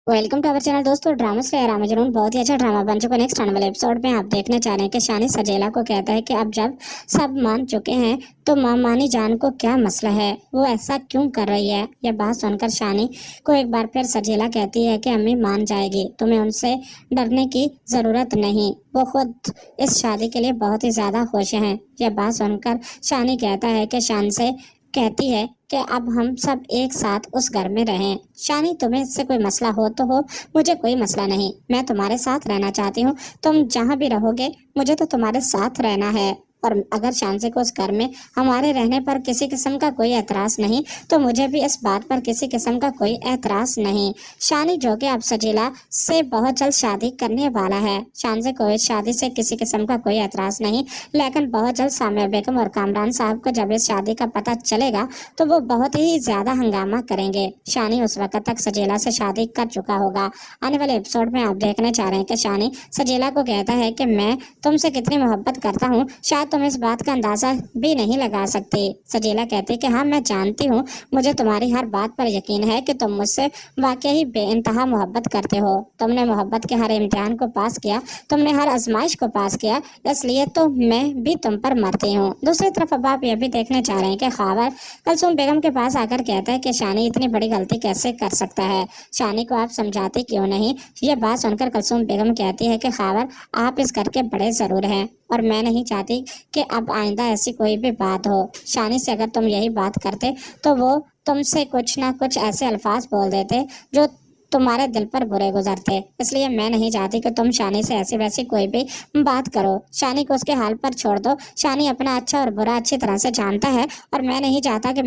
Welcome to our channel. दोस्तों, drama star रामा जरूर बहुत ही अच्छा ड्रामा बन चुका है। नेक्स्ट आने वाले एपिसोड में आप देखने चाह रहे हैं कि शानी सजेला को कहता है कि अब जब सब मान चुके हैं तो मानी जान को क्या मसला है, वो ऐसा क्यों कर रही है। यह बात सुनकर शानी को एक बार फिर सजेला कहती है कि अम्मी मान जाएगी, तुम्हें उनसे डरने की जरूरत नहीं, वो खुद इस शादी के लिए बहुत ही ज्यादा खुश हैं। यह बात सुनकर शानी कहता है कि शान से कहती है कि अब हम सब एक साथ उस घर में रहें। शानी, तुम्हें इससे कोई मसला हो तो हो, मुझे कोई मसला नहीं, मैं तुम्हारे साथ रहना चाहती हूँ। तुम जहाँ भी रहोगे मुझे तो तुम्हारे साथ रहना है। और अगर शांति को उस घर में हमारे रहने पर किसी किस्म का कोई एतराज नहीं तो मुझे भी इस बात पर किसी किस्म का कोई एतराज नहीं। शानी जो कि अब सजीला से बहुत जल्द शादी करने वाला है, शान को इस शादी से किसी किस्म का कोई एतराज नहीं, लेकिन बहुत जल्द सामिया बेगम और कामरान साहब को जब इस शादी का पता चलेगा तो वो बहुत ही ज्यादा हंगामा करेंगे। शानी उस वक्त तक सजेला से शादी कर चुका होगा। आने वाले एपिसोड में आप देखने चाह रहे हैं कि शानी सजेला को कहता है कि मैं तुमसे कितनी मोहब्बत करता हूँ, शायद तुम इस बात का अंदाजा भी नहीं लगा सकते। सजेला कहते हैं कि हाँ, मैं जानती हूँ, मुझे तुम्हारी हर बात पर यकीन है कि तुम मुझसे वाकई बेइंतहा मोहब्बत करते हो। तुमने मोहब्बत के हर इम्तिहान को पास किया, तुमने हर आजमाइश को पास किया, इसलिए तो मैं भी तुम पर मरती हूँ। दूसरी तरफ अब आप यह भी देखने चाह रहे हैं कि खावर कुलसुम बेगम के पास आकर कहता है कि शानी इतनी बड़ी गलती कैसे कर सकता है, शानी को आप समझाते क्यों नहीं। यह बात सुनकर कुलसुम बेगम कहती है कि खावर, आप इस घर के बड़े जरूर हैं और मैं नहीं चाहती कि अब आइंदा ऐसी कोई भी बात हो। शानी से अगर तुम यही बात करते तो वो तुमसे कुछ ना कुछ ऐसे अल्फाज बोल देते जो तुम्हारे दिल पर बुरे गुजरते, इसलिए मैं नहीं चाहती कि तुम शानी से ऐसी वैसी कोई भी बात करो। शानी को उसके हाल पर छोड़ दो। शानी अपना अच्छा और बुरा अच्छी तरह से जानता है और मैं नहीं चाहता कि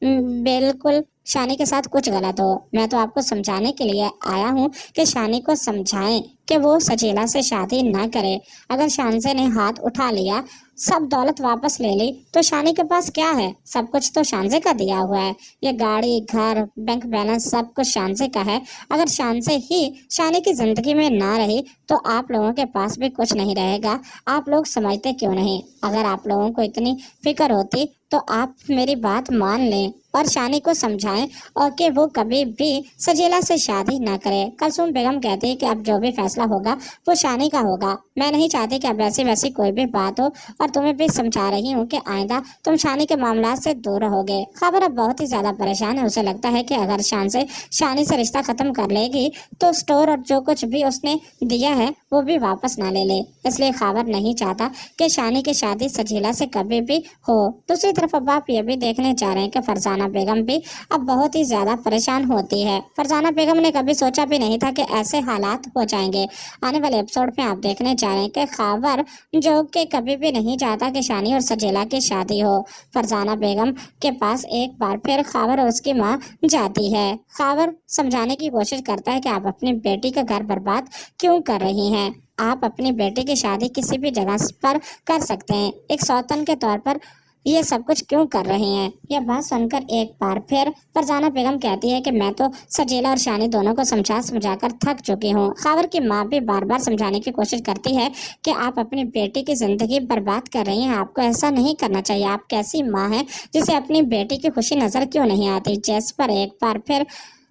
बिल्कुल शानी के साथ कुछ गलत हो। मैं तो आपको समझाने के लिए आया हूँ कि शानी को समझाएं कि वो सजेला से शादी ना करे। अगर शानसे ने हाथ उठा लिया, सब दौलत वापस ले ली तो शानी के पास क्या है? सब कुछ तो शानसे का दिया हुआ है। ये गाड़ी, घर, बैंक बैलेंस सब कुछ शानसे का है। अगर शानसे ही शानी की जिंदगी में ना रही तो आप लोगों के पास भी कुछ नहीं रहेगा। आप लोग समझते क्यों नहीं? अगर आप लोगों को इतनी फिक्र होती तो आप मेरी बात मान लें और शानी को समझाएं और कि वो कभी भी सजेला से शादी ना करे। कुलसुम बेगम कहती है कि अब जो भी फैसला होगा वो शानी का होगा। मैं नहीं चाहती कि अब ऐसी वैसी कोई भी बात हो और तुम्हें भी समझा रही हूँ कि आइंदा तुम शानी के मामला से दूर रहोगे। खबर अब बहुत ही ज्यादा परेशान है। उसे लगता है कि अगर शानी से रिश्ता खत्म कर लेगी तो स्टोर और जो कुछ भी उसने दिया है वो भी वापस ना ले ले, इसलिए खबर नहीं चाहता कि शानी की शादी सजीला से कभी भी हो। दूसरी तरफ अब आप ये भी देखने जा रहे हैं कि फरजाना बेगम भी अब बहुत ही ज्यादा परेशान होती है। फरजाना बेगम ने कभी सोचा भी नहीं था कि ऐसे हालात हो जाएंगे। आने वाले एपिसोड में आप देखने जा रहे हैं कि खावर जो कि कभी भी नहीं चाहता कि शानी और सजेला की शादी हो। फरजाना बेगम के पास एक बार फिर खावर और उसकी माँ जाती है। खावर समझाने की कोशिश करता है कि आप अपनी बेटी का घर बर्बाद क्यों कर रही हैं। आप अपनी बेटी की शादी किसी भी जगह पर कर सकते हैं, एक सौतन के तौर पर ये सब कुछ क्यों कर रहे हैं। यह बात सुनकर एक बार फिर फरजाना बेगम कहती है कि मैं तो सजेला और शानी दोनों को समझाकर थक चुकी हूँ। खावर की माँ भी बार बार समझाने की कोशिश करती है कि आप अपनी बेटी की जिंदगी बर्बाद कर रही हैं, आपको ऐसा नहीं करना चाहिए। आप कैसी माँ है जिसे अपनी बेटी की खुशी नजर क्यों नहीं आती। जिस पर एक बार फिर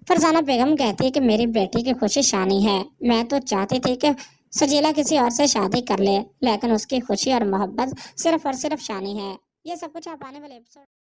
फरजाना बेगम कहती है कि मेरी बेटी की खुशी शानी है। मैं तो चाहती थी कि सजेला किसी और से शादी कर ले, लेकिन उसकी खुशी और मोहब्बत सिर्फ और सिर्फ शानी है। ये सब कुछ आप आने वाले एपिसोड